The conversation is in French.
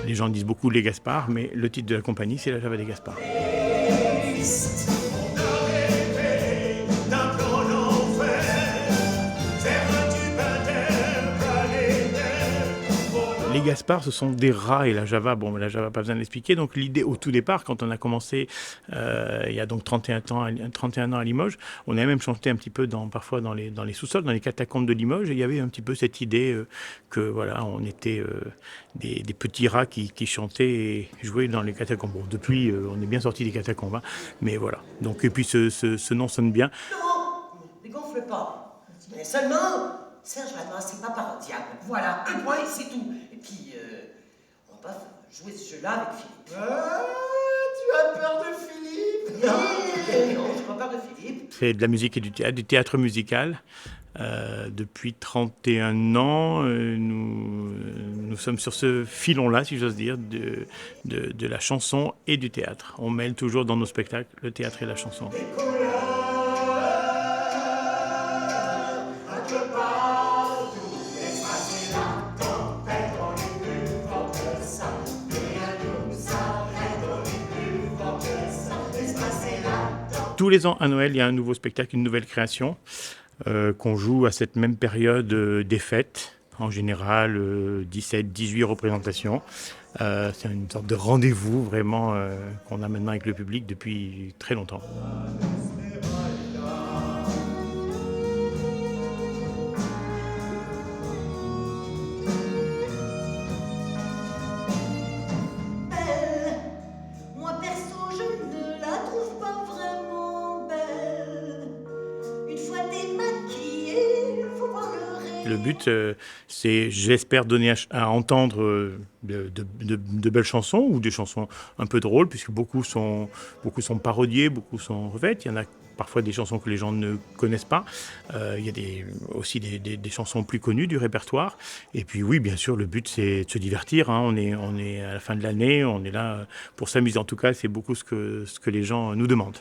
Les gens disent beaucoup les Gaspards, mais le titre de la compagnie, c'est la Java des Gaspards. Les Gaspards, ce sont des rats et la Java, bon, la Java, pas besoin de l'expliquer. Donc l'idée, au tout départ, quand on a commencé, il y a donc 31 ans à Limoges, on a même chanté un petit peu parfois dans les sous-sols, dans les catacombes de Limoges, et il y avait un petit peu cette idée que voilà, on était des petits rats qui chantaient et jouaient dans les catacombes. Bon, depuis, on est bien sorti des catacombes, hein, mais voilà. Donc, et puis ce nom sonne bien. Non, ne dégonfle pas. Mais seulement, Serge va lancer pas par un diable. Voilà, un point, c'est tout. Et puis, on va jouer ce jeu-là avec Philippe. Ah, tu as peur de Philippe? Non, je n'ai pas peur de Philippe. C'est de la musique et du théâtre musical. Depuis 31 ans, nous sommes sur ce filon-là, si j'ose dire, de la chanson et du théâtre. On mêle toujours dans nos spectacles le théâtre et la chanson. Tous les ans à Noël, il y a un nouveau spectacle, une nouvelle création qu'on joue à cette même période des fêtes. En général, 17, 18 représentations. C'est une sorte de rendez-vous vraiment qu'on a maintenant avec le public depuis très longtemps. Le but, c'est, j'espère, donner à entendre de belles chansons ou des chansons un peu drôles, puisque beaucoup sont parodiées, beaucoup sont refaites. Il y en a parfois des chansons que les gens ne connaissent pas. Il y a aussi des chansons plus connues du répertoire. Et puis oui, bien sûr, le but, c'est de se divertir, hein. On est à la fin de l'année, on est là pour s'amuser. En tout cas, c'est beaucoup ce que les gens nous demandent.